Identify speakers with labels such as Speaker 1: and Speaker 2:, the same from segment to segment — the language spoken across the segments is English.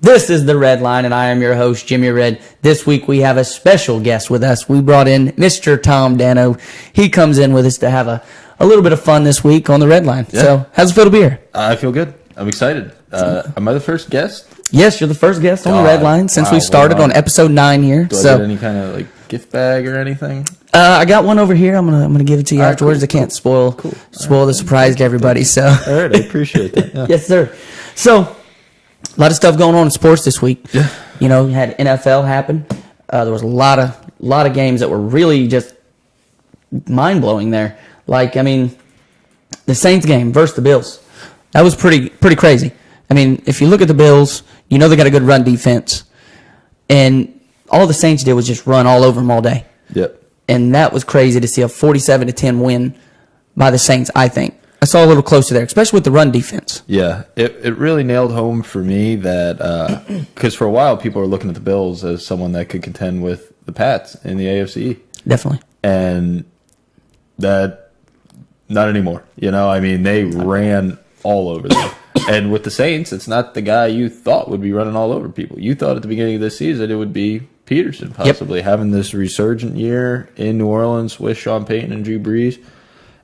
Speaker 1: This is the Red Line, and I am your host, Jimmy Red. This week we have a special guest with us. We brought in Mr. Tom Dano. He comes in with us to have a little bit of fun this week on the Red Line. Yeah. So, how's it feel to be here?
Speaker 2: I feel good. I'm excited. Am I the first guest?
Speaker 1: Yes, you're the first guest on the Red Line since we started on episode 9 here.
Speaker 2: Do I get any kind of gift bag or anything?
Speaker 1: I got one over here. I'm gonna give it to you afterwards. Cool, I can't spoil the surprise to everybody. So,
Speaker 2: all right, I appreciate that. Yeah.
Speaker 1: Yes, sir. So, a lot of stuff going on in sports this week.
Speaker 2: Yeah.
Speaker 1: You know, you had NFL happen. There was a lot of games that were really just mind blowing there. The Saints game versus the Bills. That was pretty crazy. I mean, if you look at the Bills, you know they got a good run defense, and all the Saints did was just run all over them all day.
Speaker 2: Yep.
Speaker 1: And that was crazy to see a 47-10 win by the Saints, I think. I saw a little closer there, especially with the run defense.
Speaker 2: Yeah, it really nailed home for me that because for a while people were looking at the Bills as someone that could contend with the Pats in the AFC.
Speaker 1: Definitely.
Speaker 2: And that, not anymore. You know, I mean, they ran all over them. And with the Saints, it's not the guy you thought would be running all over people. You thought at the beginning of this season it would be Peterson possibly having this resurgent year in New Orleans with Sean Payton and Drew Brees.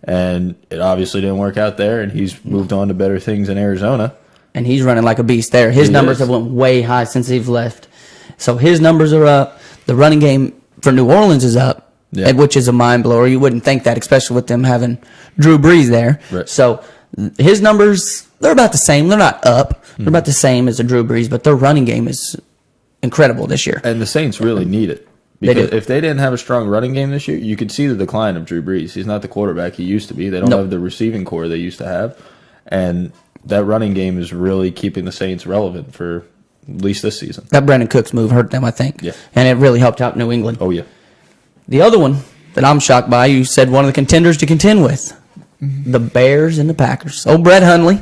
Speaker 2: And it obviously didn't work out there, and he's moved on to better things in Arizona.
Speaker 1: And he's running like a beast there. His numbers have went way high since he's left. So his numbers are up. The running game for New Orleans is up, which is a mind blower. You wouldn't think that, especially with them having Drew Brees there.
Speaker 2: Right.
Speaker 1: So his numbers, they're about the same. They're not up. They're about the same as the Drew Brees, but their running game is incredible this year.
Speaker 2: And the Saints really need it. Because if they didn't have a strong running game this year, you could see the decline of Drew Brees. He's not the quarterback he used to be. They don't have the receiving core they used to have. And that running game is really keeping the Saints relevant for at least this season.
Speaker 1: That Brandon Cooks move hurt them, I think.
Speaker 2: Yeah.
Speaker 1: And it really helped out New England.
Speaker 2: Oh, yeah.
Speaker 1: The other one that I'm shocked by, you said one of the contenders to contend with, the Bears and the Packers. Old Brett Hundley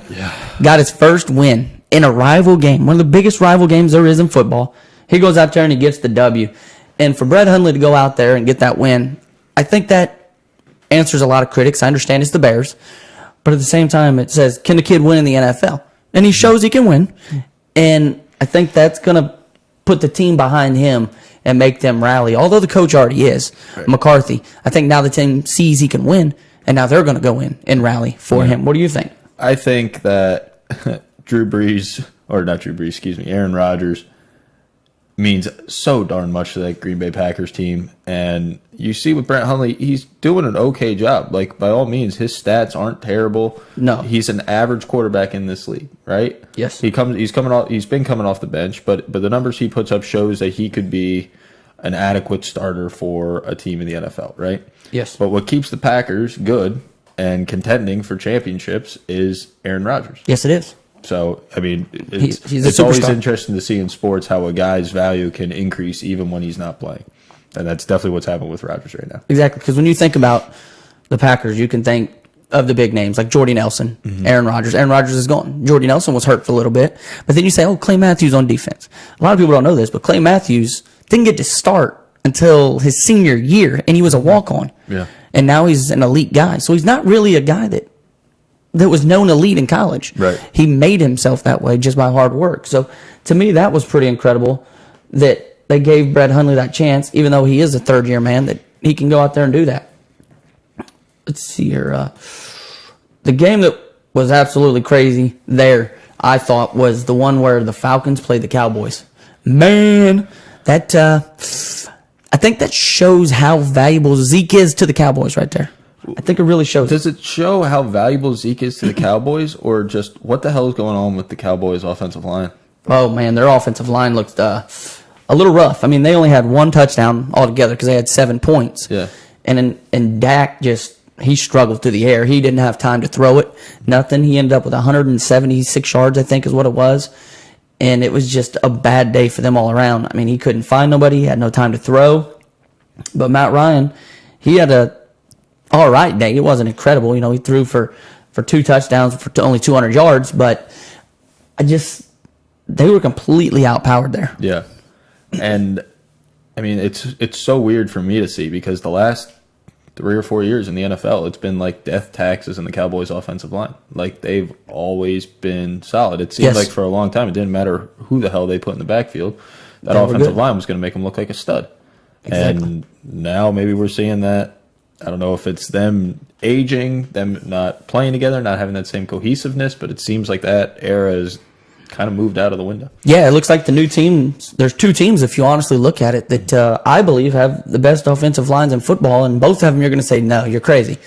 Speaker 1: got his first win in a rival game, one of the biggest rival games there is in football. He goes out there and he gets the W. And for Brett Hundley to go out there and get that win, I think that answers a lot of critics. I understand it's the Bears. But at the same time, it says, can the kid win in the NFL? And he shows he can win. And I think that's going to put the team behind him and make them rally. Although the coach already is, McCarthy. I think now the team sees he can win, and now they're going to go in and rally for him. What do you think?
Speaker 2: I think that Aaron Rodgers means so darn much to that Green Bay Packers team. And you see with Brett Hundley, he's doing an okay job. By all means, his stats aren't terrible.
Speaker 1: No.
Speaker 2: He's an average quarterback in this league, right?
Speaker 1: Yes.
Speaker 2: He's been coming off the bench, but the numbers he puts up shows that he could be an adequate starter for a team in the NFL, right?
Speaker 1: Yes.
Speaker 2: But what keeps the Packers good and contending for championships is Aaron Rodgers.
Speaker 1: Yes, it is.
Speaker 2: So, I mean,
Speaker 1: he's
Speaker 2: it's always interesting to see in sports how a guy's value can increase even when he's not playing. And that's definitely what's happening with Rodgers right now.
Speaker 1: Exactly, because when you think about the Packers, you can think of the big names like Jordy Nelson, Aaron Rodgers. Aaron Rodgers is gone. Jordy Nelson was hurt for a little bit. But then you say, Clay Matthews on defense. A lot of people don't know this, but Clay Matthews didn't get to start until his senior year, and he was a walk-on.
Speaker 2: Yeah.
Speaker 1: And now he's an elite guy. So he's not really a guy that was known elite in college.
Speaker 2: Right.
Speaker 1: He made himself that way just by hard work. So to me, that was pretty incredible that they gave Brett Hundley that chance, even though he is a third-year man, that he can go out there and do that. Let's see here. The game that was absolutely crazy there, I thought, was the one where the Falcons played the Cowboys. Man, that I think that shows how valuable Zeke is to the Cowboys right there. I think it really shows.
Speaker 2: Does it show how valuable Zeke is to the Cowboys, or just what the hell is going on with the Cowboys' offensive line?
Speaker 1: Oh, man, their offensive line looked a little rough. I mean, they only had one touchdown altogether because they had 7 points.
Speaker 2: Yeah.
Speaker 1: And Dak he struggled through the air. He didn't have time to throw it. Nothing. He ended up with 176 yards, I think is what it was. And it was just a bad day for them all around. I mean, he couldn't find nobody. He had no time to throw. But Matt Ryan, he had a all right day. It wasn't incredible. He threw for 2 touchdowns for only 200 yards, but they were completely outpowered there.
Speaker 2: Yeah. And I mean, it's so weird for me to see because the last 3 or 4 years in the NFL, it's been like death taxes in the Cowboys' offensive line. Like, they've always been solid. It seemed like for a long time, it didn't matter who the hell they put in the backfield. That offensive line was going to make them look like a stud. Exactly. And now maybe we're seeing that. I don't know if it's them aging, them not playing together, not having that same cohesiveness, but it seems like that era is kind of moved out of the window.
Speaker 1: Yeah, it looks like the new teams, there's 2 teams, if you honestly look at it, that I believe have the best offensive lines in football, and both of them you're going to say, no, you're crazy.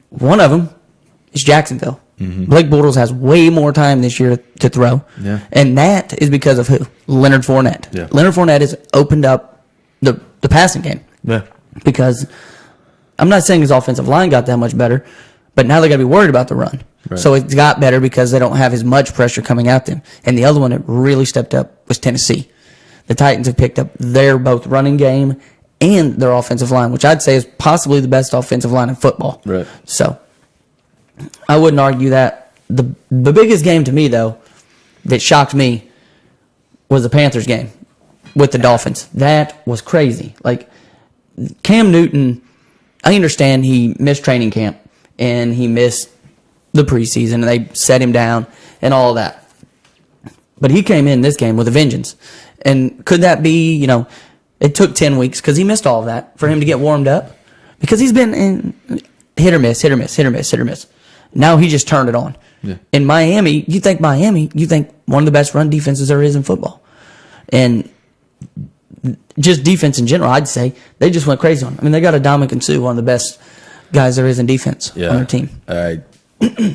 Speaker 1: One of them is Jacksonville. Mm-hmm. Blake Bortles has way more time this year to throw, and that is because of who? Leonard Fournette. Yeah. Leonard Fournette has opened up the passing game.
Speaker 2: Yeah.
Speaker 1: Because I'm not saying his offensive line got that much better, but now they got to be worried about the run. Right. So it got better because they don't have as much pressure coming at them. And the other one that really stepped up was Tennessee. The Titans have picked up their both running game and their offensive line, which I'd say is possibly the best offensive line in football.
Speaker 2: Right.
Speaker 1: So I wouldn't argue that. The biggest game to me, though, that shocked me was the Panthers game with the Dolphins. That was crazy. Like, Cam Newton, I understand he missed training camp and he missed the preseason, and they set him down and all of that. But he came in this game with a vengeance. And could that be, it took 10 weeks because he missed all of that for him to get warmed up? Because he's been in hit or miss, hit or miss, hit or miss, hit or miss. Now he just turned it on. Yeah. In Miami, you think one of the best run defenses there is in football. And just defense in general, I'd say, they just went crazy on him. I mean, they got Ndamukong Suh, one of the best guys there is in defense on their team.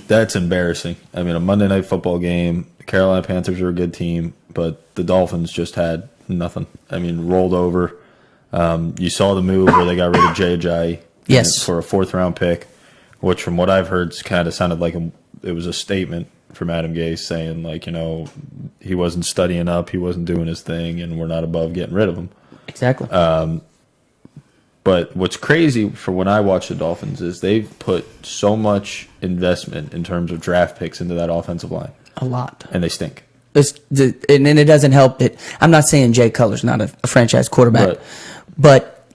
Speaker 2: That's embarrassing. I mean, a Monday Night Football game, the Carolina Panthers are a good team, but the Dolphins just had nothing. I mean, rolled over. You saw the move where they got rid of Jay for a 4th-round pick, which from what I've heard kind of sounded like it was a statement from Adam Gase saying, like, he wasn't studying up, he wasn't doing his thing, and we're not above getting rid of him.
Speaker 1: Exactly.
Speaker 2: But what's crazy for when I watch the Dolphins is they've put so much investment in terms of draft picks into that offensive line.
Speaker 1: A lot.
Speaker 2: And they stink.
Speaker 1: And it doesn't help that I'm not saying Jay Cutler's not a franchise quarterback, but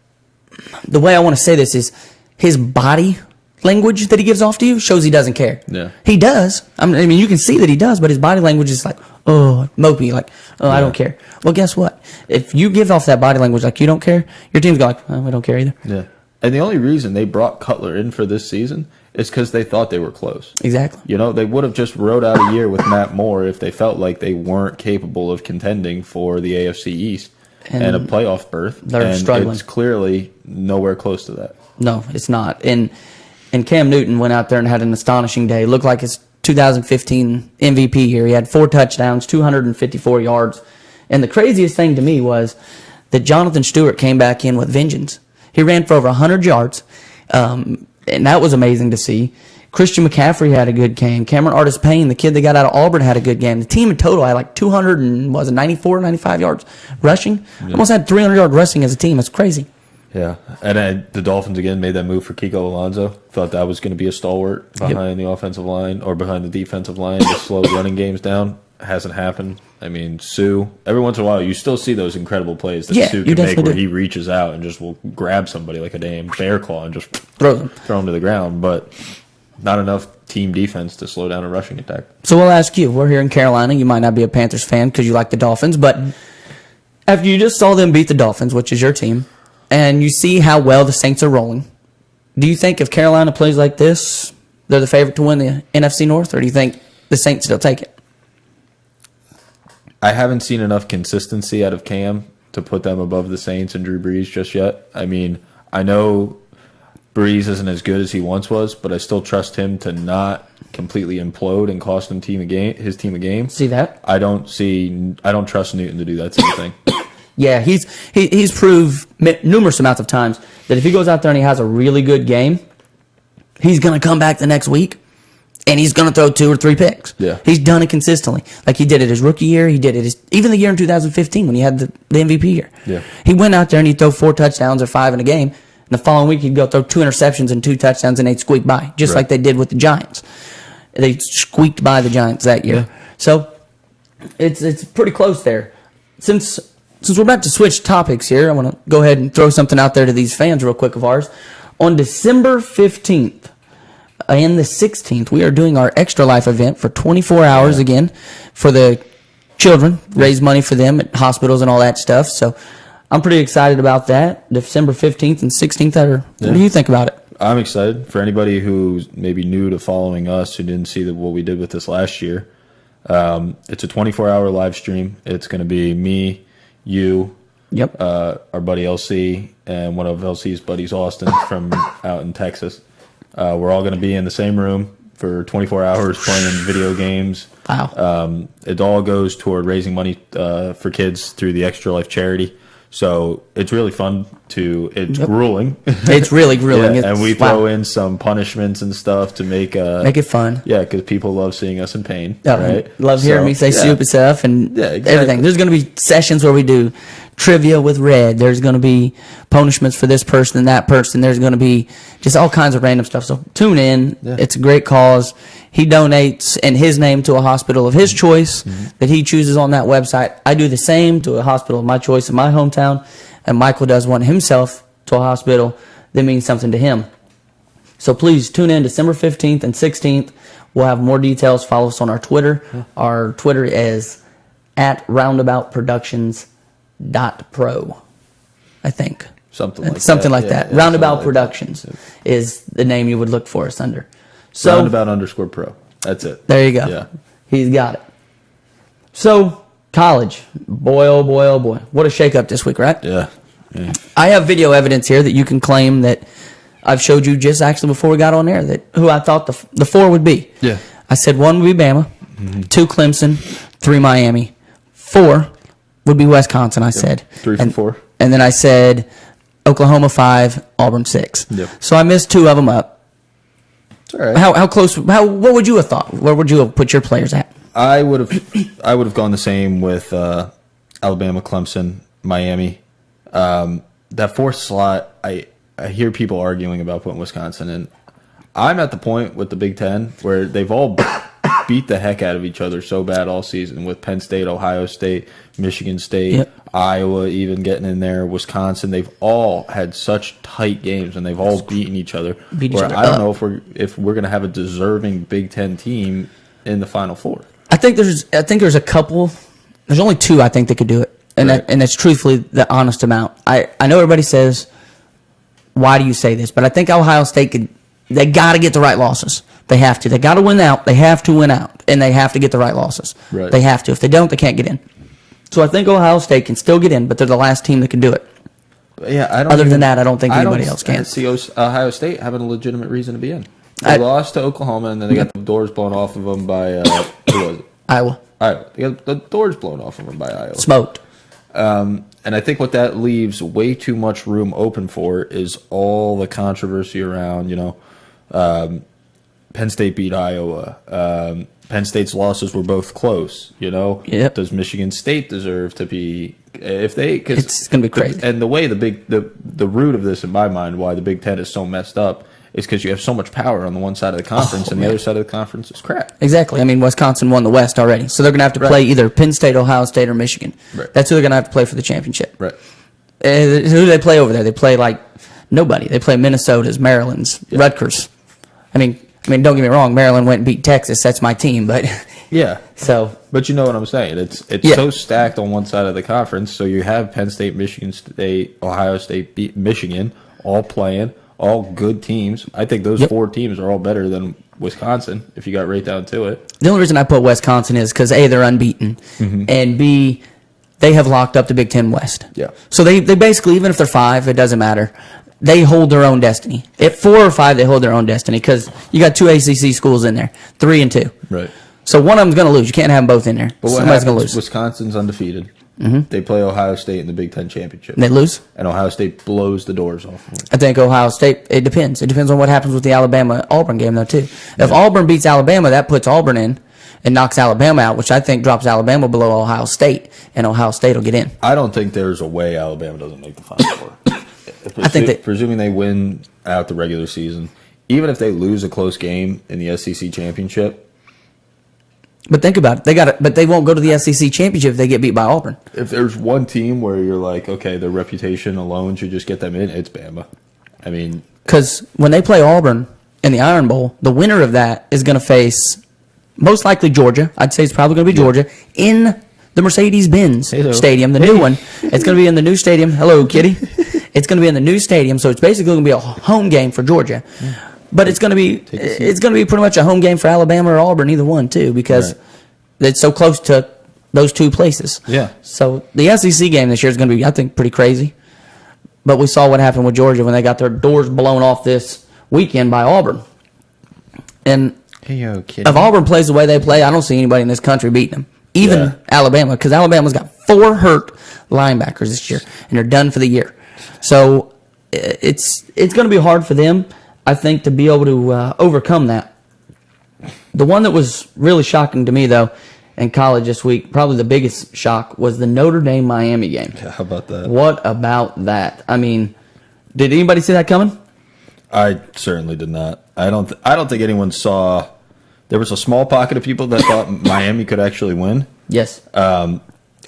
Speaker 1: the way I want to say this is his body language that he gives off to you shows he doesn't care.
Speaker 2: Yeah.
Speaker 1: He does. I mean, you can see that he does, but his body language is like, mopey, like, I don't care. Well, guess what? If you give off that body language like you don't care, your team's going like, we don't care either.
Speaker 2: Yeah. And the only reason they brought Cutler in for this season is because they thought they were close.
Speaker 1: Exactly.
Speaker 2: They would have just rode out a year with Matt Moore if they felt like they weren't capable of contending for the AFC East and a playoff berth.
Speaker 1: They're struggling.
Speaker 2: It's clearly nowhere close to that.
Speaker 1: No, it's not. And Cam Newton went out there and had an astonishing day. Looked like his 2015 MVP year. He had 4 touchdowns, 254 yards. And the craziest thing to me was that Jonathan Stewart came back in with vengeance. He ran for over 100 yards, and that was amazing to see. Christian McCaffrey had a good game. Cameron Artis-Payne, the kid that got out of Auburn, had a good game. The team in total had like 294, 95 yards rushing. Yeah. Almost had 300-yard rushing as a team. That's crazy.
Speaker 2: Yeah, and the Dolphins again made that move for Kiko Alonso. Thought that was going to be a stalwart behind the offensive line or behind the defensive line to slow running games down. Hasn't happened. I mean, Sue, every once in a while, you still see those incredible plays that Sue can make where he reaches out and just will grab somebody like a damn bear claw and just throw them to the ground. But not enough team defense to slow down a rushing attack. So
Speaker 1: we'll ask you. We're here in Carolina. You might not be a Panthers fan because you like the Dolphins, but after you just saw them beat the Dolphins, which is your team, and you see how well the Saints are rolling, do you think if Carolina plays like this, they're the favorite to win the NFC North, or do you think the Saints still take it?
Speaker 2: I haven't seen enough consistency out of Cam to put them above the Saints and Drew Brees just yet. I mean, I know Brees isn't as good as he once was, but I still trust him to not completely implode and cost his team a game.
Speaker 1: See that?
Speaker 2: I don't trust Newton to do that same thing.
Speaker 1: Yeah, he's proved numerous amounts of times that if he goes out there and he has a really good game, he's going to come back the next week and he's going to throw 2 or 3 picks. Yeah. He's done it consistently. Like he did it his rookie year. He did it even the year in 2015 when he had the MVP year. Yeah. He went out there and he'd throw 4 touchdowns or 5 in a game. And the following week he'd go throw 2 interceptions and 2 touchdowns and they'd squeak by, just like they did with the Giants. They squeaked by the Giants that year. Yeah. So it's pretty close there. Since we're about to switch topics here, I want to go ahead and throw something out there to these fans real quick of ours. On December 15th and the 16th, we are doing our Extra Life event for 24 hours again for the children, raise money for them at hospitals and all that stuff. So I'm pretty excited about that. December 15th and 16th. What do you think about it?
Speaker 2: I'm excited. For anybody who's maybe new to following us, who didn't see what we did with this last year, it's a 24-hour live stream. It's going to be me, you, our buddy LC, and one of LC's buddies, Austin, from out in Texas. We're all going to be in the same room for 24 hours playing video games.
Speaker 1: Wow.
Speaker 2: It all goes toward raising money for kids through the Extra Life charity. So it's really fun it's grueling.
Speaker 1: It's really grueling.
Speaker 2: And we throw in some punishments and stuff to make
Speaker 1: it fun.
Speaker 2: Yeah, because people love seeing us in pain.
Speaker 1: Oh,
Speaker 2: right?
Speaker 1: Love hearing me say stupid stuff and everything. There's going to be sessions where we do trivia with Red. There's going to be punishments for this person and that person. There's going to be just all kinds of random stuff. So tune in. Yeah. It's a great cause. He donates in his name to a hospital of his choice that he chooses on that website. I do the same to a hospital of my choice in my hometown, and Michael does one himself to a hospital that means something to him. So please tune in December 15th and 16th. We'll have more details. Follow us on our Twitter. Our Twitter is @roundaboutproductions.pro, I think.
Speaker 2: Something
Speaker 1: like that. Roundabout Productions is the name you would look for us under. So,
Speaker 2: Roundabout_pro. That's it.
Speaker 1: There you go.
Speaker 2: Yeah.
Speaker 1: He's got it. So, college. Boy, oh boy, oh boy. What a shakeup this week, right?
Speaker 2: Yeah.
Speaker 1: I have video evidence here that you can claim that I've showed you just actually before we got on air, that who I thought the four would be.
Speaker 2: Yeah.
Speaker 1: I said 1 would be Bama, 2 Clemson, 3 Miami, 4 would be Wisconsin, I said.
Speaker 2: 3 from 4.
Speaker 1: And then I said Oklahoma 5, Auburn 6.
Speaker 2: Yep.
Speaker 1: So I missed 2 of them up.
Speaker 2: It's all right.
Speaker 1: How close? What would you have thought? Where would you have put your players at?
Speaker 2: I would have gone the same with Alabama, Clemson, Miami. That fourth slot, I hear people arguing about putting Wisconsin in. I'm at the point with the Big Ten where they've all beat the heck out of each other so bad all season, with Penn State, Ohio State, Michigan State, Iowa even getting in there, Wisconsin. They've all had such tight games, and they've all beaten each other. I don't know if we're going to have a deserving Big Ten team in the Final Four.
Speaker 1: I think there's a couple. There's only 2 I think that could do it, and that's truthfully the honest amount. I know everybody says, why do you say this? But I think Ohio State could. They got to get the right losses. They have to. They got to win out. They have to win out, and they have to get the right losses.
Speaker 2: Right.
Speaker 1: They have to. If they don't, they can't get in. So I think Ohio State can still get in, but they're the last team that can do it.
Speaker 2: Yeah,
Speaker 1: Other than that, I don't think anybody else can.
Speaker 2: I see Ohio State having a legitimate reason to be in. They lost to Oklahoma, and then they got the doors blown off of them by who was it?
Speaker 1: Iowa.
Speaker 2: They got the doors blown off of them by Iowa.
Speaker 1: Smoked.
Speaker 2: And I think what that leaves way too much room open for is all the controversy around, Penn State beat Iowa. Penn State's losses were both close,
Speaker 1: Yep.
Speaker 2: Does Michigan State deserve to be, if they, cause
Speaker 1: it's going to be crazy.
Speaker 2: And the way the root of this, in my mind, why the Big Ten is so messed up, is because you have so much power on the one side of the conference, and the other side of the conference is crap.
Speaker 1: Exactly. I mean, Wisconsin won the West already, so they're going to have to play either Penn State, Ohio State, or Michigan.
Speaker 2: Right.
Speaker 1: That's who they're going to have to play for the championship.
Speaker 2: Right.
Speaker 1: Who do they play over there? They play like nobody. They play Minnesota's, Maryland's, Rutgers. I mean, don't get me wrong. Maryland went and beat Texas. That's my team, but
Speaker 2: yeah.
Speaker 1: So,
Speaker 2: but you know what I'm saying? It's so stacked on one side of the conference. So you have Penn State, Michigan State, Ohio State, beat Michigan, all playing. All good teams. I think those 4 teams are all better than Wisconsin, if you got right down to it.
Speaker 1: The only reason I put Wisconsin is because A, they're unbeaten, and B, they have locked up the Big Ten West.
Speaker 2: Yeah.
Speaker 1: So they basically, even if they're 5, it doesn't matter. They hold their own destiny. At 4 or 5, they hold their own destiny because you got 2 ACC schools in there, 3 and 2.
Speaker 2: Right.
Speaker 1: So one of them's going to lose. You can't have them both in there.
Speaker 2: But
Speaker 1: Somebody's going to lose.
Speaker 2: Wisconsin's undefeated. They play Ohio State in the Big Ten championship.
Speaker 1: And they lose?
Speaker 2: And Ohio State blows the doors off them.
Speaker 1: I think Ohio State, it depends. It depends on what happens with the Alabama-Auburn game, though, too. If Auburn beats Alabama, that puts Auburn in and knocks Alabama out, which I think drops Alabama below Ohio State, and Ohio State will get in.
Speaker 2: I don't think there's a way Alabama doesn't make the Final Four.
Speaker 1: I think
Speaker 2: presuming they win out the regular season, even if they lose a close game in the SEC championship.
Speaker 1: But think about it. But they won't go to the SEC championship if they get beat by Auburn.
Speaker 2: If there's one team where you're like, okay, their reputation alone should just get them in, it's Bama. I mean,
Speaker 1: Because when they play Auburn in the Iron Bowl, the winner of that is going to face most likely Georgia. I'd say it's probably going to be Georgia in the Mercedes-Benz Stadium, the new one. It's going to be in the new stadium. Hello, kitty. It's going to be in the new stadium, so it's basically going to be a home game for Georgia. But it's going to be pretty much a home game for Alabama or Auburn, either one too, because it's so close to those two places.
Speaker 2: Yeah.
Speaker 1: So the SEC game this year is going to be, I think, pretty crazy. But we saw what happened with Georgia when they got their doors blown off this weekend by Auburn. And if Auburn plays the way they play, I don't see anybody in this country beating them. Even Alabama, because Alabama's got 4 hurt linebackers this year, and they're done for the year. So it's going to be hard for them, I think, to be able to overcome that. The one that was really shocking to me, though, in college this week, probably the biggest shock, was the Notre Dame-Miami game.
Speaker 2: Yeah, how about that?
Speaker 1: What about that? I mean, did anybody see that coming?
Speaker 2: I certainly did not. I don't think anyone saw. There was a small pocket of people that thought Miami could actually win.
Speaker 1: Yes.
Speaker 2: I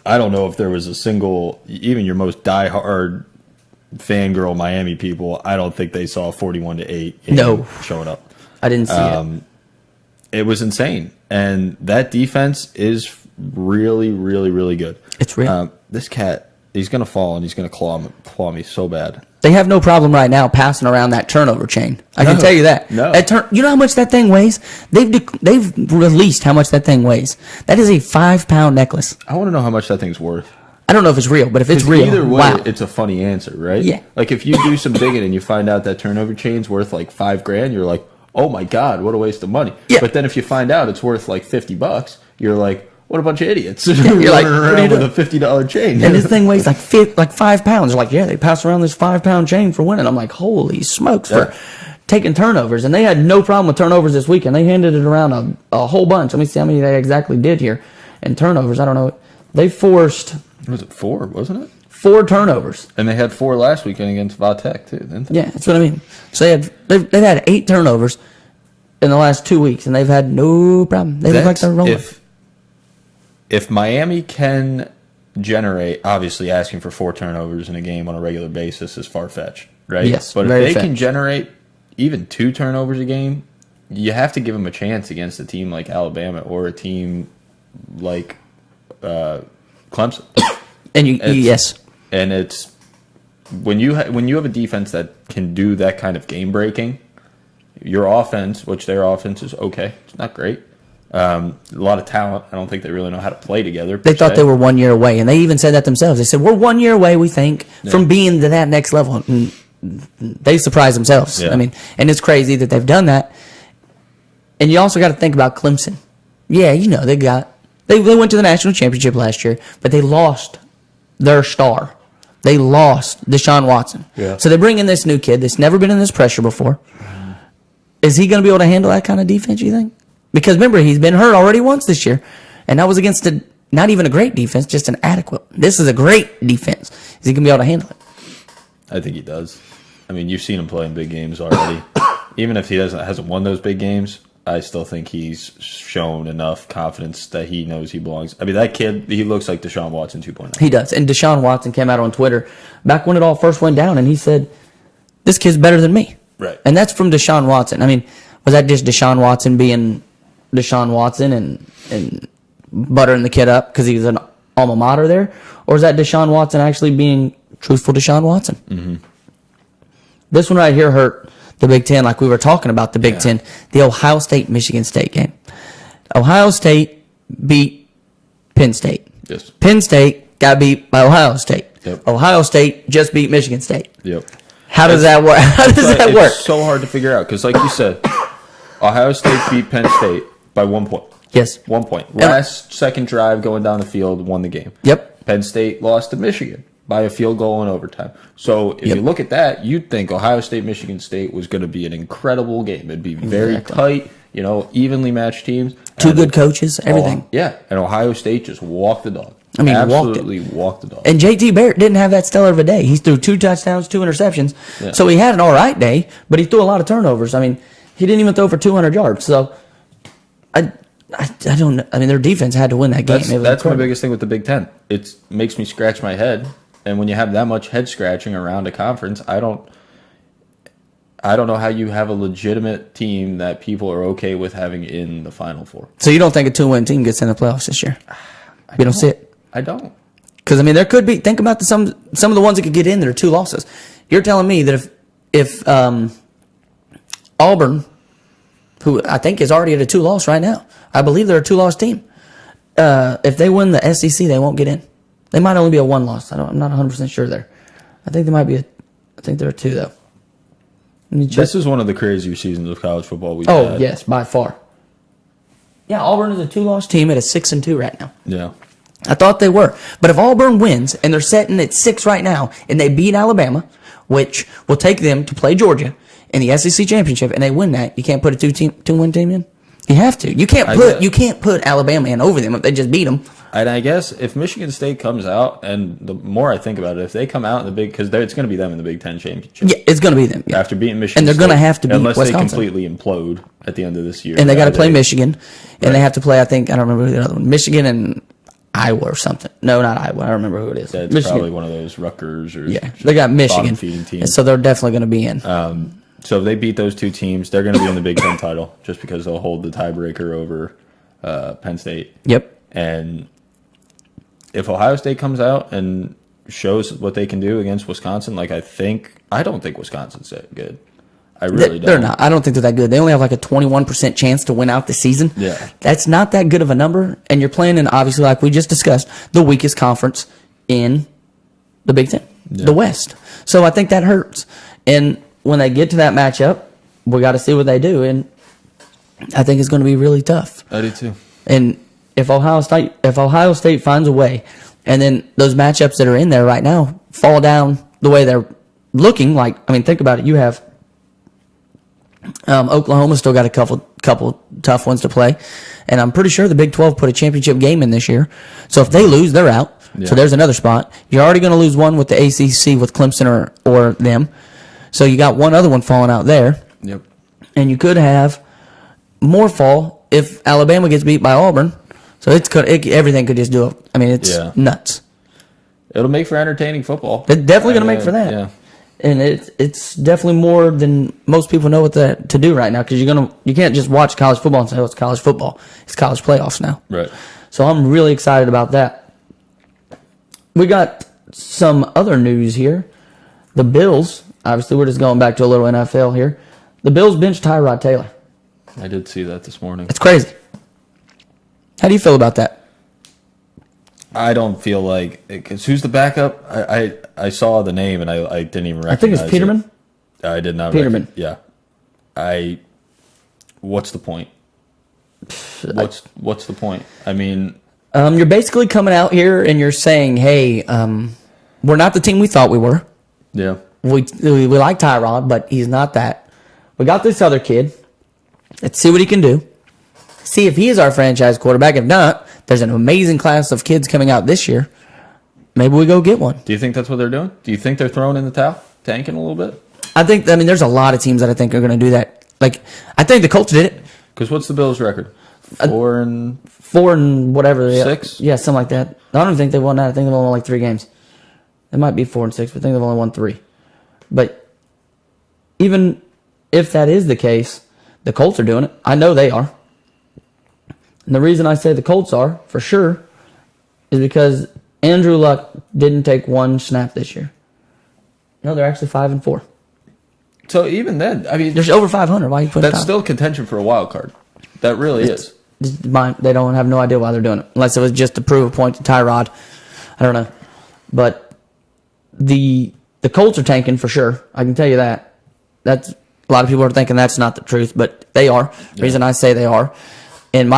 Speaker 2: don't know if there was a single, even your most diehard fangirl Miami people, I don't think they saw 41-8 showing up.
Speaker 1: I didn't see it.
Speaker 2: It was insane. And that defense is really, really, really good.
Speaker 1: It's real.
Speaker 2: This cat, he's going to fall and he's going to claw me so bad.
Speaker 1: They have no problem right now passing around that turnover chain. I can tell you that.
Speaker 2: No.
Speaker 1: You know how much that thing weighs? They've released how much that thing weighs. That is a 5-pound necklace.
Speaker 2: I want to know how much that thing's worth.
Speaker 1: I don't know if it's real, but if it's real,
Speaker 2: either way,
Speaker 1: wow.
Speaker 2: It's a funny answer, right?
Speaker 1: Yeah.
Speaker 2: Like if you do some digging and you find out that turnover chain's worth like $5,000, you're like, oh my God, what a waste of money.
Speaker 1: Yeah.
Speaker 2: But then if you find out it's worth like $50, you're like, what a bunch of idiots.
Speaker 1: You're like,
Speaker 2: running around with a $50 chain.
Speaker 1: And this thing weighs like 5 pounds. They're like, yeah, they pass around this 5-pound chain for winning. I'm like, holy smokes, for taking turnovers. And they had no problem with turnovers this weekend. They handed it around a whole bunch. Let me see how many they exactly did here. And turnovers, I don't know. They forced...
Speaker 2: Was it 4, wasn't it?
Speaker 1: 4 turnovers.
Speaker 2: And they had 4 last weekend against Vatek, too, didn't they?
Speaker 1: Yeah, that's what I mean. So they've had 8 turnovers in the last 2 weeks, and they've had no problem. They look like they're rolling.
Speaker 2: If Miami can generate, obviously asking for 4 turnovers in a game on a regular basis is far-fetched, right?
Speaker 1: Yes,
Speaker 2: but if they can generate even 2 turnovers a game, you have to give them a chance against a team like Alabama or a team like Clemson.
Speaker 1: And yes.
Speaker 2: And it's when you have a defense that can do that kind of game breaking, your offense, which their offense is okay, it's not great. A lot of talent. I don't think they really know how to play together.
Speaker 1: They thought they were 1 year away, and they even said that themselves. They said, we're 1 year away, we think, from being to that next level. And they surprised themselves.
Speaker 2: Yeah.
Speaker 1: I mean, and it's crazy that they've done that. And you also got to think about Clemson. Yeah, you know, they went to the national championship last year, but they lost their star. They lost Deshaun Watson.
Speaker 2: Yeah.
Speaker 1: So they bring in this new kid that's never been in this pressure before. Is he going to be able to handle that kind of defense, you think? Because remember, he's been hurt already once this year, and that was against not even a great defense, just an adequate. This is a great defense. Is he going to be able to handle it?
Speaker 2: I think he does. I mean, you've seen him play in big games already. Even if he hasn't won those big games, I still think he's shown enough confidence that he knows he belongs. I mean, that kid, he looks like Deshaun Watson 2.0.
Speaker 1: He does. And Deshaun Watson came out on Twitter back when it all first went down, and he said, this kid's better than me.
Speaker 2: Right.
Speaker 1: And that's from Deshaun Watson. I mean, was that just Deshaun Watson being Deshaun Watson and buttering the kid up because he's an alma mater there? Or is that Deshaun Watson actually being truthful Deshaun Watson? Mm-hmm. This one right here hurt the Big Ten, like we were talking about the Big Ten, the Ohio State-Michigan State game. Ohio State beat Penn State.
Speaker 2: Yes.
Speaker 1: Penn State got beat by Ohio State.
Speaker 2: Yep.
Speaker 1: Ohio State just beat Michigan State.
Speaker 2: Yep.
Speaker 1: How does that work? How does that work?
Speaker 2: It's so hard to figure out because, like you said, Ohio State beat Penn State by 1 point.
Speaker 1: Yes.
Speaker 2: 1 point. Last second drive going down the field won the game.
Speaker 1: Yep.
Speaker 2: Penn State lost to Michigan by a field goal in overtime. So if you look at that, you'd think Ohio State, Michigan State was going to be an incredible game. It'd be very tight, evenly matched teams.
Speaker 1: Two good coaches, everything.
Speaker 2: And Ohio State just walked the dog.
Speaker 1: I mean,
Speaker 2: absolutely walked the dog.
Speaker 1: And JT Barrett didn't have that stellar of a day. He threw 2 touchdowns, 2 interceptions. Yeah. So he had an all right day, but he threw a lot of turnovers. I mean, he didn't even throw for 200 yards. So I don't know. I mean, their defense had to win that game.
Speaker 2: That's my biggest thing with the Big Ten. It makes me scratch my head. And when you have that much head scratching around a conference, I don't know how you have a legitimate team that people are okay with having in the Final Four.
Speaker 1: So you don't think a 2-win team gets in the playoffs this year? You don't see it?
Speaker 2: I don't.
Speaker 1: Because, I mean, there could be, think about some of the ones that could get in that are 2 losses. You're telling me that if Auburn, who I think is already at a 2-loss right now, I believe they're a 2-loss team. If they win the SEC, they won't get in. They might only be a 1-loss. I'm not 100% sure there. I think they might be I think there are 2, though.
Speaker 2: This is one of the crazier seasons of college football we've had.
Speaker 1: Oh, yes, by far. Yeah, Auburn is a 2-loss team at a 6-2 right now.
Speaker 2: Yeah.
Speaker 1: I thought they were. But if Auburn wins, and they're sitting at 6 right now, and they beat Alabama, which will take them to play Georgia in the SEC championship, and they win that, you can't put a 2-win team in? You have to. You can't put Alabama in over them if they just beat them.
Speaker 2: And I guess if Michigan State comes out, and the more I think about it, if they come out in the Big, because it's going to be them in the Big Ten championship.
Speaker 1: Yeah, it's going to be them. Yeah.
Speaker 2: After beating Michigan
Speaker 1: and they're going to have to beat
Speaker 2: unless
Speaker 1: Wisconsin.
Speaker 2: they completely implode at the end of this year.
Speaker 1: And they got to play Michigan, and they have to play, I think, I don't remember who the other one, Michigan and Iowa or something. No, not Iowa. I don't remember who it is.
Speaker 2: That's
Speaker 1: Michigan.
Speaker 2: probably one of those Rutgers or
Speaker 1: they got Michigan.
Speaker 2: Feeding teams.
Speaker 1: And so they're definitely going to be in.
Speaker 2: So if they beat those 2 teams, they're going to be in the Big Ten title just because they'll hold the tiebreaker over Penn State.
Speaker 1: Yep.
Speaker 2: And if Ohio State comes out and shows what they can do against Wisconsin, I don't think Wisconsin's that good. I really don't.
Speaker 1: They're not. I don't think they're that good. They only have like a 21% chance to win out the season.
Speaker 2: Yeah.
Speaker 1: That's not that good of a number. And you're playing in, obviously, like we just discussed, the weakest conference in the Big Ten, the West. So I think that hurts. And when they get to that matchup, we got to see what they do. And I think it's going to be really tough.
Speaker 2: I do too.
Speaker 1: And if Ohio State finds a way, and then those matchups that are in there right now fall down the way they're looking, think about it. You have Oklahoma still got a couple tough ones to play, and I'm pretty sure the Big 12 put a championship game in this year. So if they lose, they're out. Yeah. So there's another spot. You're already going to lose one with the ACC with Clemson or them. So you got one other one falling out there.
Speaker 2: Yep.
Speaker 1: And you could have more fall if Alabama gets beat by Auburn. So everything could just do it. I mean, it's nuts.
Speaker 2: It'll make for entertaining football.
Speaker 1: It's definitely going to make for that.
Speaker 2: Yeah.
Speaker 1: And it's definitely more than most people know what to do right now, because you can't just watch college football and say, oh, it's college football. It's college playoffs now.
Speaker 2: Right.
Speaker 1: So I'm really excited about that. We got some other news here. The Bills, obviously we're just going back to a little NFL here. The Bills benched Tyrod Taylor.
Speaker 2: I did see that this morning.
Speaker 1: It's crazy. How do you feel about that?
Speaker 2: I don't feel like, because who's the backup? I saw the name and I didn't even recognize it.
Speaker 1: I think it's Peterman.
Speaker 2: I did not.
Speaker 1: Peterman.
Speaker 2: Yeah. What's the point? What's the point? I mean,
Speaker 1: you're basically coming out here and you're saying, hey, we're not the team we thought we were.
Speaker 2: Yeah.
Speaker 1: We like Tyrod, but he's not that. We got this other kid. Let's see what he can do. See if he is our franchise quarterback. If not, there's an amazing class of kids coming out this year. Maybe we go get one.
Speaker 2: Do you think that's what they're doing? Do you think they're throwing in the towel, tanking a little bit?
Speaker 1: There's a lot of teams that I think are going to do that. I think the Colts did it.
Speaker 2: Because what's the Bills' record? 4
Speaker 1: and whatever.
Speaker 2: 6?
Speaker 1: Yeah, something like that. I don't think they won that. I think they've only won 3 games. It might be 4 and 6, but I think they've only won 3. But even if that is the case, the Colts are doing it. I know they are. And the reason I say the Colts are, for sure, is because Andrew Luck didn't take 1 snap this year. No, they're actually 5-4.
Speaker 2: So even then, I mean,
Speaker 1: there's over 500. Why are you putting
Speaker 2: that's still contention for a wild card? That really is.
Speaker 1: They don't have no idea why they're doing it, unless it was just to prove a point to Tyrod. I don't know, but the Colts are tanking for sure. I can tell you that. That's a lot of people are thinking that's not the truth, but they are. The reason I say they are. And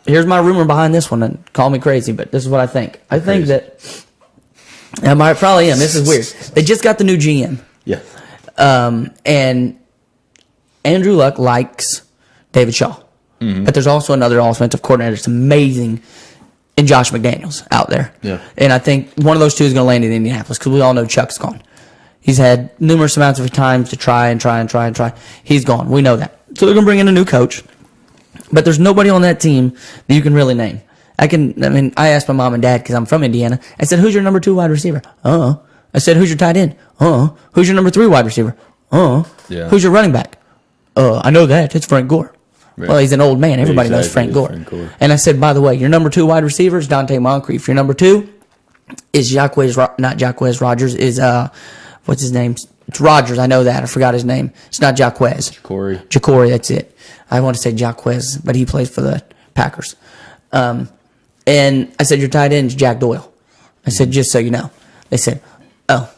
Speaker 1: here's my rumor behind this one, and call me crazy, but this is what I think. I think that I probably am. This is weird. They just got the new GM.
Speaker 2: Yeah.
Speaker 1: And Andrew Luck likes David Shaw. Mm-hmm. But there's also another offensive coordinator that's amazing in Josh McDaniels out there.
Speaker 2: Yeah.
Speaker 1: And I think one of those two is going to land in Indianapolis, because we all know Chuck's gone. He's had numerous amounts of times to try. He's gone. We know that. So they're going to bring in a new coach. But there's nobody on that team that you can really name. I asked my mom and dad, because I'm from Indiana. I said, who's your number 2 wide receiver? I said, who's your tight end? Who's your number 3 wide receiver?
Speaker 2: Yeah.
Speaker 1: Who's your running back? I know that. It's Frank Gore.
Speaker 2: Right.
Speaker 1: Well, he's an old man. Everybody knows Frank Gore. And I said, by the way, your number 2 wide receiver is Dante Moncrief. Your number 2 is not Jacquez Rogers, is, what's his name? It's Rogers. I know that. I forgot his name. It's not Jacquez. Jacory, that's it. I want to say Jacquez, but he plays for the Packers. And I said, your tight end is Jack Doyle. I said, just so you know. They said, oh.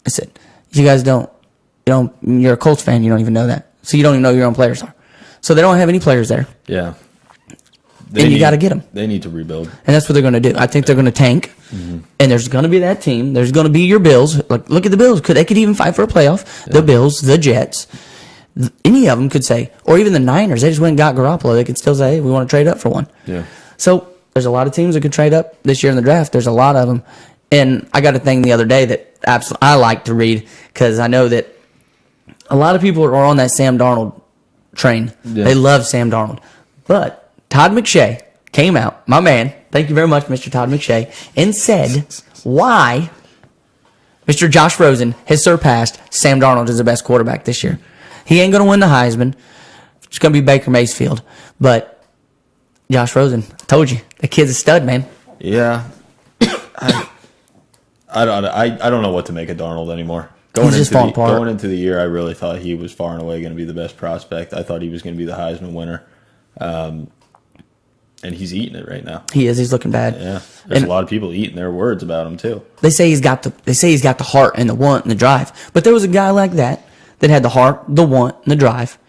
Speaker 1: I said, you guys you're a Colts fan, you don't even know that. So you don't even know who your own players are. So they don't have any players there.
Speaker 2: Yeah.
Speaker 1: And you got to get them.
Speaker 2: They need to rebuild.
Speaker 1: And that's what they're going to do. I think they're going to tank. Mm-hmm. And there's going to be that team. There's going to be your Bills. Like, look at the Bills. They could even fight for a playoff. Yeah. The Bills, the Jets. Any of them could say, or even the Niners. They just went and got Garoppolo. They could still say, hey, we want to trade up for one.
Speaker 2: Yeah.
Speaker 1: So there's a lot of teams that could trade up this year in the draft. There's a lot of them. And I got a thing the other day that I like to read because I know that a lot of people are on that Sam Darnold train. Yeah. They love Sam Darnold. But Todd McShay came out, my man, thank you very much, Mr. Todd McShay, and said why Mr. Josh Rosen has surpassed Sam Darnold as the best quarterback this year. He ain't going to win the Heisman. It's going to be Baker Mayfield. But Josh Rosen, I told you, the kid's a stud, man.
Speaker 2: Yeah. I don't know what to make of Darnold anymore. Going into the year, I really thought he was far and away going to be the best prospect. I thought he was going to be the Heisman winner. And he's eating it right now.
Speaker 1: He is. He's looking bad.
Speaker 2: Yeah. There's a lot of people eating their words about him too.
Speaker 1: They say he's got the heart and the want and the drive. But there was a guy like that had the heart, the want, and the drive.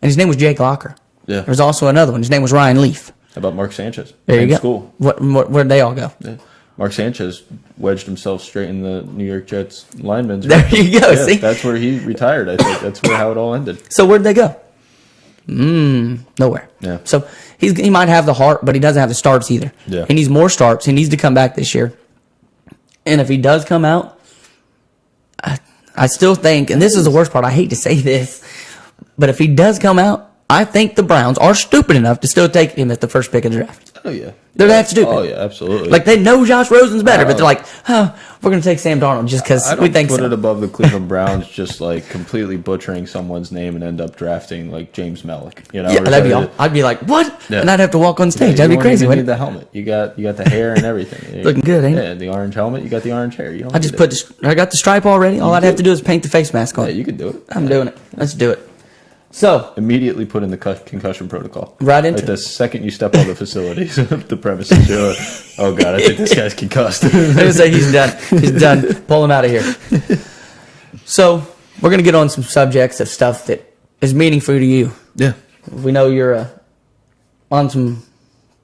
Speaker 1: And his name was Jake Locker.
Speaker 2: Yeah.
Speaker 1: There was also another one. His name was Ryan Leaf.
Speaker 2: How about Mark Sanchez?
Speaker 1: There you go.
Speaker 2: School.
Speaker 1: Where'd they all go?
Speaker 2: Yeah. Mark Sanchez wedged himself straight in the New York Jets lineman's.
Speaker 1: There you go.
Speaker 2: Yeah,
Speaker 1: see?
Speaker 2: That's where he retired. I think that's how it all ended.
Speaker 1: So where'd they go? Nowhere.
Speaker 2: Yeah.
Speaker 1: So he might have the heart, but he doesn't have the starts either.
Speaker 2: Yeah.
Speaker 1: He needs more starts. He needs to come back this year. And if he does come out, I still think, and this is the worst part, I hate to say this, but if he does come out, I think the Browns are stupid enough to still take him at the first pick of the draft.
Speaker 2: Oh, yeah.
Speaker 1: They're that stupid.
Speaker 2: Oh, yeah, absolutely.
Speaker 1: Like, they know Josh Rosen's better, but they're like, we're going to take Sam Darnold just because we think so.
Speaker 2: I don't put it above the Cleveland Browns just, like, completely butchering someone's name and end up drafting, like, James Mellick. You know?
Speaker 1: Yeah, that'd be all. I'd be like, what? Yeah. And I'd have to walk on stage. That'd be crazy.
Speaker 2: You need the helmet. You got the hair and everything.
Speaker 1: Looking good, ain't it?
Speaker 2: Yeah, the orange helmet. You got the orange hair.
Speaker 1: I got the stripe already. All I'd have to do is paint the face mask on.
Speaker 2: Yeah, you can do it.
Speaker 1: I'm doing it. Let's do it. So
Speaker 2: immediately put in the concussion protocol.
Speaker 1: Right into
Speaker 2: like the second you step on the facilities, the premises. You're like, oh god, I think this guy's concussed.
Speaker 1: I'm gonna say he's done. He's done. Pull him out of here. So we're gonna get on some subjects of stuff that is meaningful to you.
Speaker 2: Yeah,
Speaker 1: we know you're on some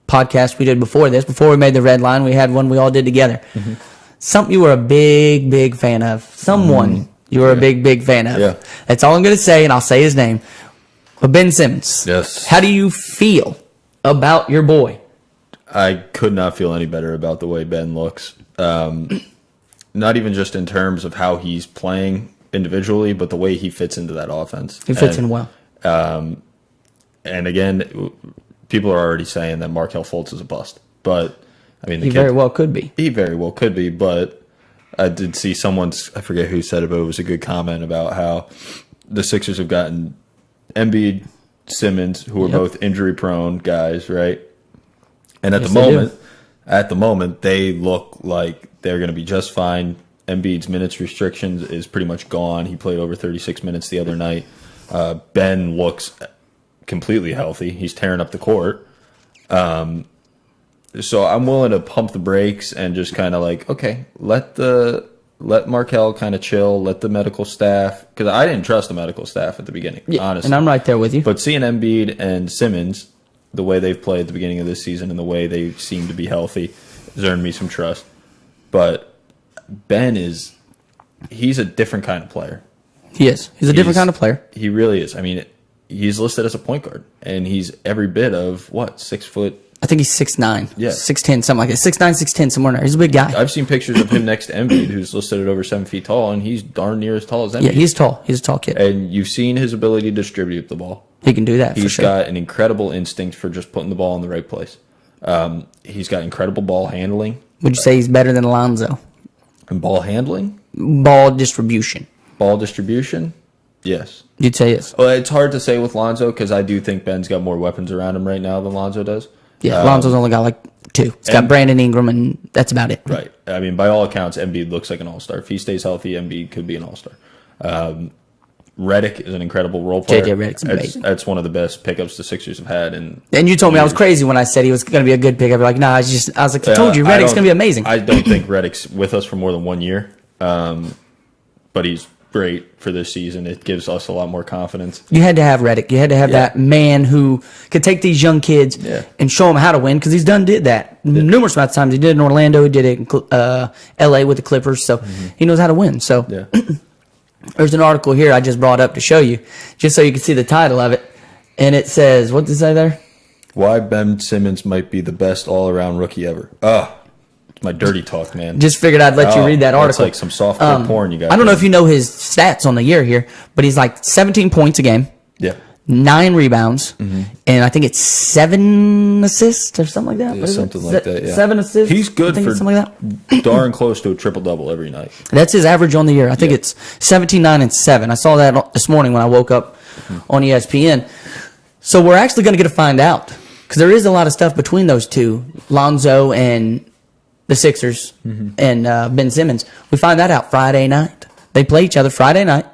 Speaker 1: podcasts we did before this. Before we made the RedLine, we had one we all did together. Mm-hmm. Something you were a big fan of. Someone you were a big fan of.
Speaker 2: Yeah.
Speaker 1: That's all I'm gonna say, and I'll say his name. But Ben Simmons.
Speaker 2: Yes.
Speaker 1: How do you feel about your boy?
Speaker 2: I could not feel any better about the way Ben looks. Not even just in terms of how he's playing individually, but the way he fits into that offense.
Speaker 1: He fits in well.
Speaker 2: And again, people are already saying that Markelle Fultz is a bust. But, I mean,
Speaker 1: he very well could be.
Speaker 2: He very well could be, but I did see I forget who said it, but it was a good comment about how the Sixers have gotten Embiid, Simmons, who are both injury-prone guys, right? And at the moment, they look like they're going to be just fine. Embiid's minutes restrictions is pretty much gone. He played over 36 minutes the other night. Ben looks completely healthy. He's tearing up the court. So I'm willing to pump the brakes and just kind of like, okay, let Markelle kind of chill, let the medical staff, because I didn't trust the medical staff at the beginning, honestly.
Speaker 1: And I'm right there with you.
Speaker 2: But seeing Embiid and Simmons, the way they've played at the beginning of this season and the way they seem to be healthy, has earned me some trust. But Ben he's a different kind of player.
Speaker 1: He is. He's a different kind of player.
Speaker 2: He really is. I mean, he's listed as a point guard, and he's every bit of, 6 foot?
Speaker 1: I think he's 6'9".
Speaker 2: Yeah.
Speaker 1: 6'10", something like that. 6'9", 6'10", somewhere in there. He's a big guy.
Speaker 2: I've seen pictures of him next to Embiid, who's listed at over 7 feet tall, and he's darn near as tall as Embiid.
Speaker 1: Yeah, he's tall. He's a tall kid.
Speaker 2: And you've seen his ability to distribute the ball.
Speaker 1: He can do that, for sure.
Speaker 2: He's got an incredible instinct for just putting the ball in the right place. He's got incredible ball handling.
Speaker 1: Would you say he's better than Alonzo?
Speaker 2: And ball handling?
Speaker 1: Ball distribution.
Speaker 2: Ball distribution? Yes.
Speaker 1: You'd say yes.
Speaker 2: Well, it's hard to say with Lonzo because I do think Ben's got more weapons around him right now than Lonzo does.
Speaker 1: Yeah, Lonzo's only got like 2. It's got Brandon Ingram, and that's about it.
Speaker 2: Right. I mean, by all accounts, Embiid looks like an all-star. If he stays healthy, Embiid could be an all-star. Redick is an incredible role player.
Speaker 1: JJ Redick's amazing.
Speaker 2: That's one of the best pickups the Sixers have had. And
Speaker 1: you told me I was crazy when I said he was going to be a good pickup. You're like, nah, I was like, I told you, Redick's going to be amazing.
Speaker 2: I don't think Redick's with us for more than 1 year, but he's great for this season. It gives us a lot more confidence.
Speaker 1: You had to have Redick. You had to have that man who could take these young kids and show them how to win, because did that numerous amounts of times. He did it in Orlando. He did it in L.A. with the Clippers, so he knows how to win. So there's an article here I just brought up to show you, just so you can see the title of it, and it says, what does it say there?
Speaker 2: Why Ben Simmons might be the best all-around rookie ever. My dirty talk, man.
Speaker 1: Just figured I'd let you read that article.
Speaker 2: It's like some softcore porn you got.
Speaker 1: I don't know if you know his stats on the year here, but he's like 17 points a game.
Speaker 2: Yeah.
Speaker 1: 9 rebounds, and I think it's 7 assists or something like that.
Speaker 2: Yeah, something like that, yeah.
Speaker 1: 7 assists.
Speaker 2: He's good for
Speaker 1: something like that.
Speaker 2: darn close to a triple-double every night.
Speaker 1: That's his average on the year. I think it's 17, 9, and 7. I saw that this morning when I woke up on ESPN. So we're actually going to get to find out, because there is a lot of stuff between those two, Lonzo and the Sixers and Ben Simmons. We find that out Friday night. They play each other Friday night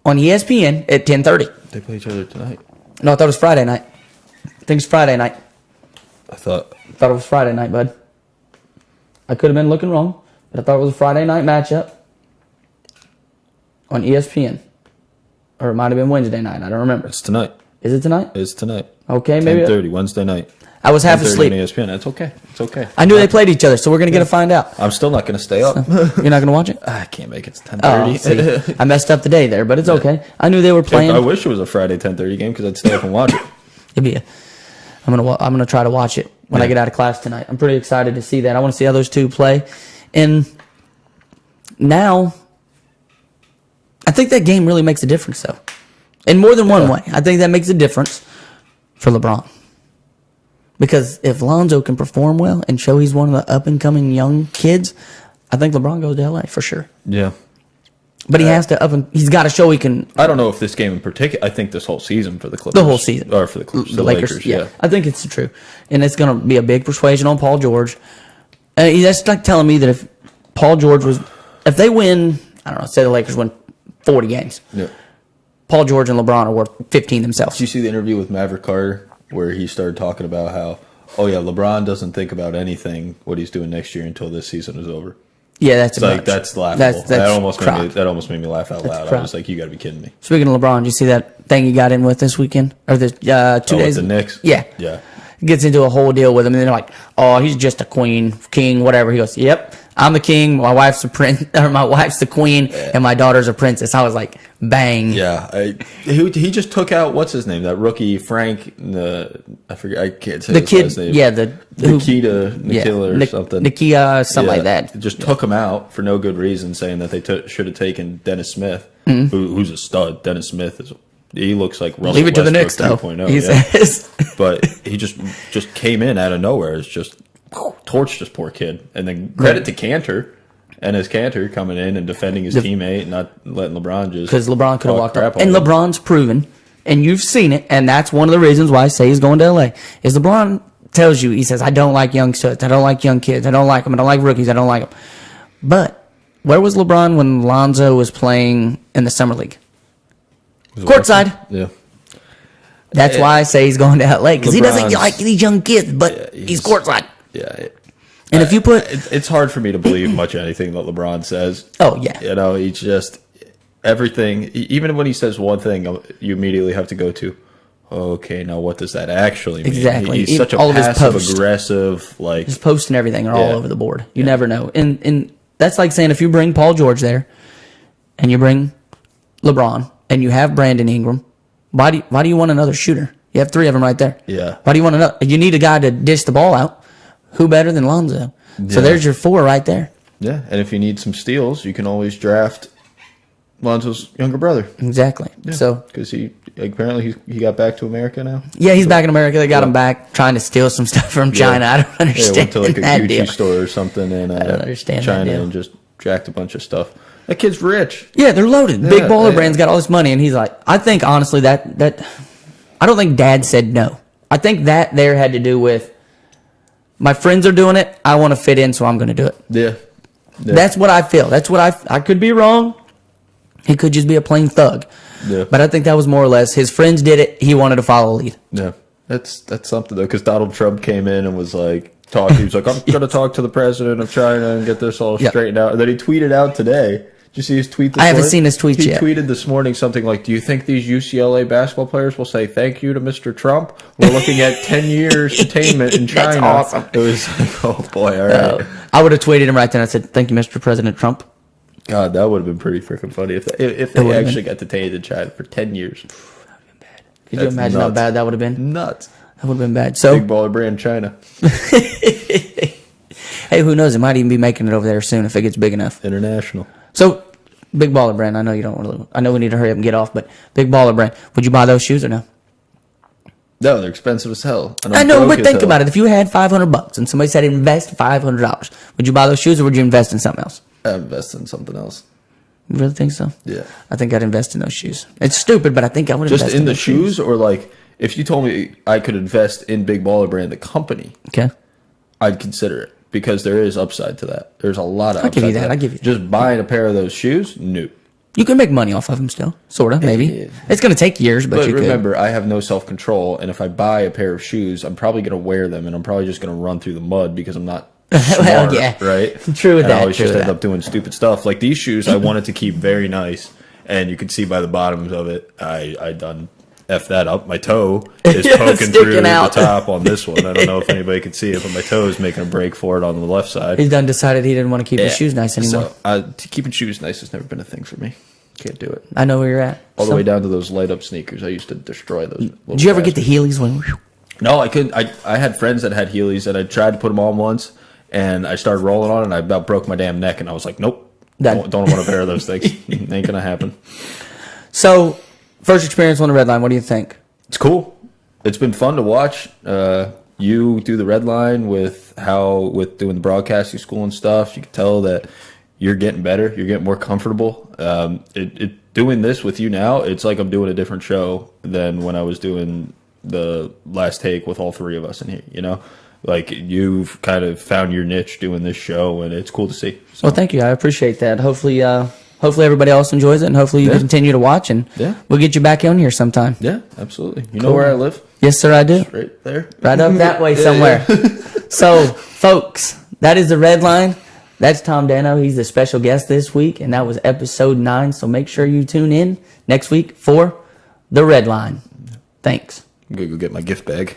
Speaker 1: on ESPN at 10:30.
Speaker 2: They play each other tonight.
Speaker 1: No, I thought it was Friday night. I think it's Friday night.
Speaker 2: I thought
Speaker 1: it was Friday night, bud. I could have been looking wrong, but I thought it was a Friday night matchup on ESPN. Or it might have been Wednesday night. I don't remember.
Speaker 2: It's tonight.
Speaker 1: Is it tonight?
Speaker 2: It's tonight.
Speaker 1: Okay, maybe.
Speaker 2: 10:30, Wednesday night.
Speaker 1: I was half
Speaker 2: 10:30
Speaker 1: asleep.
Speaker 2: on ESPN. That's okay. It's okay.
Speaker 1: I knew they played each other, so we're going to get to find out.
Speaker 2: I'm still not going to stay up.
Speaker 1: You're not going to watch it?
Speaker 2: I can't make it to
Speaker 1: Oh,
Speaker 2: 10:30.
Speaker 1: see, I messed up the day there, but it's okay. I knew they were playing.
Speaker 2: I wish it was a Friday 10:30 game because I'd stay up and watch it.
Speaker 1: I'm gonna try to watch it when I get out of class tonight. I'm pretty excited to see that. I want to see how those two play, and now I think that game really makes a difference, though, in more than one way. I think that makes a difference for LeBron. Because if Lonzo can perform well and show he's one of the up-and-coming young kids, I think LeBron goes to L.A. for sure.
Speaker 2: Yeah.
Speaker 1: But he has to he's got to show he can.
Speaker 2: I don't know if this game in particular. I think this whole season for the Clippers.
Speaker 1: The whole season.
Speaker 2: Or for the Clippers.
Speaker 1: The Lakers, yeah. I think it's true. And it's going to be a big persuasion on Paul George. That's like telling me that if Paul George if they win, I don't know, say the Lakers win 40 games.
Speaker 2: Yeah.
Speaker 1: Paul George and LeBron are worth 15 themselves.
Speaker 2: Did you see the interview with Maverick Carter where he started talking about how, LeBron doesn't think about anything, what he's doing next year until this season is over.
Speaker 1: Yeah, that's
Speaker 2: that's laughable. That almost made me laugh out loud. I was like, you got to be kidding me.
Speaker 1: Speaking of LeBron, did you see that thing he got in with this weekend or this 2 days?
Speaker 2: With the Knicks?
Speaker 1: Yeah. Gets into a whole deal with him, and they're like, "Oh, he's just a king, whatever." He goes, "Yep, I'm the king. My wife's a prince, or my wife's the queen, and my daughter's a princess." I was like, "Bang!"
Speaker 2: Yeah, he just took out what's his name, that rookie Frank. I forget. I can't say
Speaker 1: the
Speaker 2: his
Speaker 1: kid.
Speaker 2: last name.
Speaker 1: Yeah,
Speaker 2: Nikita or something.
Speaker 1: Nikia, something like that.
Speaker 2: Just took him out for no good reason, saying that they should have taken Dennis Smith, who's a stud. Dennis Smith he looks like Russell
Speaker 1: Leave it to the Knicks,
Speaker 2: Westbrook
Speaker 1: though.
Speaker 2: 2.0.
Speaker 1: He says.
Speaker 2: But he just came in out of nowhere. It's just torched this poor kid. And then credit to Cantor and his Cantor coming in and defending his teammate and not letting LeBron just.
Speaker 1: Because LeBron could have walked
Speaker 2: up.
Speaker 1: And LeBron's proven, and you've seen it, and that's one of the reasons why I say he's going to LA. Is LeBron tells you, he says, I don't like young studs. I don't like young kids. I don't like them. I don't like rookies. I don't like them. But where was LeBron when Lonzo was playing in the Summer League? Courtside.
Speaker 2: Yeah.
Speaker 1: That's why I say he's going to LA, because he doesn't like these young kids, but he's courtside.
Speaker 2: Yeah.
Speaker 1: And if you put...
Speaker 2: It's hard for me to believe much anything that LeBron says.
Speaker 1: Oh, yeah.
Speaker 2: He's just... Everything... Even when he says one thing, you immediately have to go to, okay, now what does that actually mean?
Speaker 1: Exactly.
Speaker 2: He's such a passive-aggressive...
Speaker 1: His posts and everything are all over the board. You never know. And that's like saying if you bring Paul George there, and you bring LeBron, and you have Brandon Ingram, why do you want another shooter? You have 3 of them right there.
Speaker 2: Yeah.
Speaker 1: Why do you want another? You need a guy to dish the ball out. Who better than Lonzo? Yeah. So there's your 4 right there.
Speaker 2: Yeah, and if you need some steals, you can always draft Lonzo's younger brother.
Speaker 1: Exactly.
Speaker 2: Yeah.
Speaker 1: So
Speaker 2: because he got back to America now.
Speaker 1: Yeah, he's back in America. They got him back trying to steal some stuff from China. I don't understand.
Speaker 2: Went to like a
Speaker 1: that
Speaker 2: Gucci
Speaker 1: deal.
Speaker 2: store or something in
Speaker 1: I don't understand
Speaker 2: China
Speaker 1: that deal.
Speaker 2: and just jacked a bunch of stuff. That kid's rich.
Speaker 1: Yeah, they're loaded. Big Baller
Speaker 2: yeah.
Speaker 1: Brand's got all this money, and he's like, I think honestly that I don't think Dad said no. I think that there had to do with my friends are doing it. I want to fit in, so I'm going to do it.
Speaker 2: Yeah.
Speaker 1: That's what I feel. That's what I could be wrong. He could just be a plain thug.
Speaker 2: Yeah.
Speaker 1: But I think that was more or less his friends did it. He wanted to follow lead.
Speaker 2: Yeah. That's something though, because Donald Trump came in and was like talking. He was like, I'm going to talk to the president of China and get this all straightened out. And then he tweeted out today. Did you see his tweet this morning?
Speaker 1: I haven't seen his tweets yet.
Speaker 2: He tweeted this morning something like, do you think these UCLA basketball players will say thank you to Mr. Trump? We're looking at 10 years detainment in China.
Speaker 1: That's awesome.
Speaker 2: It was like, oh boy, all right.
Speaker 1: I would have tweeted him right then. I said, thank you, Mr. President Trump.
Speaker 2: God, that would have been pretty freaking funny if they actually got detained in China for 10 years.
Speaker 1: That would have been bad. Could you imagine how bad that would have been?
Speaker 2: Nuts.
Speaker 1: That would have been bad. So,
Speaker 2: Big Baller Brand China.
Speaker 1: Hey, who knows? It might even be making it over there soon if it gets big enough.
Speaker 2: International.
Speaker 1: So, Big Baller Brand. I know you don't want to. I know we need to hurry up and get off, but Big Baller Brand. Would you buy those shoes or no?
Speaker 2: No, they're expensive as hell.
Speaker 1: I know, but think about it. If you had $500 and somebody said invest $500, would you buy those shoes or would you invest in something else?
Speaker 2: I'd invest in something else.
Speaker 1: You really think so?
Speaker 2: Yeah.
Speaker 1: I think I'd invest in those shoes. It's stupid, but I think I would invest
Speaker 2: Just in the
Speaker 1: those
Speaker 2: shoes, or like if you told me I could invest in Big Baller Brand, the company,
Speaker 1: Okay.
Speaker 2: I'd consider it because there is upside to that. There's a lot of
Speaker 1: I'll
Speaker 2: upside
Speaker 1: give you
Speaker 2: to
Speaker 1: that. I'll give you that.
Speaker 2: Just buying a pair of those shoes, no.
Speaker 1: You can make money off of them still, sort of, maybe.
Speaker 2: Yeah.
Speaker 1: It's going to take years, but you
Speaker 2: remember, I have no self-control, and if I buy a pair of shoes, I'm probably going to wear them, and I'm probably just going to run through the mud because I'm not smart,
Speaker 1: well, yeah.
Speaker 2: right?
Speaker 1: True with
Speaker 2: and
Speaker 1: that.
Speaker 2: I always
Speaker 1: True
Speaker 2: just
Speaker 1: with
Speaker 2: end
Speaker 1: that.
Speaker 2: up doing stupid stuff. Like these shoes, I wanted to keep very nice, and you can see by the bottoms of it, I done F that up. My toe is
Speaker 1: Yeah,
Speaker 2: poking
Speaker 1: sticking
Speaker 2: through
Speaker 1: out.
Speaker 2: the top on this one. I don't know if anybody can see it, but my toe is making a break for it on the left side.
Speaker 1: He's done decided he didn't want to keep his shoes nice anymore.
Speaker 2: So keeping shoes nice has never been a thing for me. Can't do it.
Speaker 1: I know where you're at.
Speaker 2: All the way down to those light up sneakers. I used to destroy those.
Speaker 1: Did you ever get the Heelys when?
Speaker 2: No, I couldn't. I had friends that had Heelys, and I tried to put them on once, and I started rolling on it, and I about broke my damn neck, and I was like, nope, don't want a pair of those things. Ain't gonna happen.
Speaker 1: So, first experience on the Red Line. What do you think?
Speaker 2: It's cool. It's been fun to watch. You do the RedLine with doing the broadcasting school and stuff. You can tell that you're getting better. You're getting more comfortable. Doing this with you now, it's like I'm doing a different show than when I was doing the last take with all three of us in here. You know, like you've kind of found your niche doing this show, and it's cool to see. So.
Speaker 1: Well, thank you. I appreciate that. Hopefully everybody else enjoys it, and hopefully you continue to watch, and we'll get you back on here sometime.
Speaker 2: Yeah, absolutely. You know where I live?
Speaker 1: Yes, sir, I do.
Speaker 2: Right there.
Speaker 1: Right up that way somewhere. So, folks, that is the Red Line. That's Tom Dano. He's the special guest this week, and that was episode 9. So make sure you tune in next week for the Red Line. Thanks.
Speaker 2: I'm going to go get my gift bag.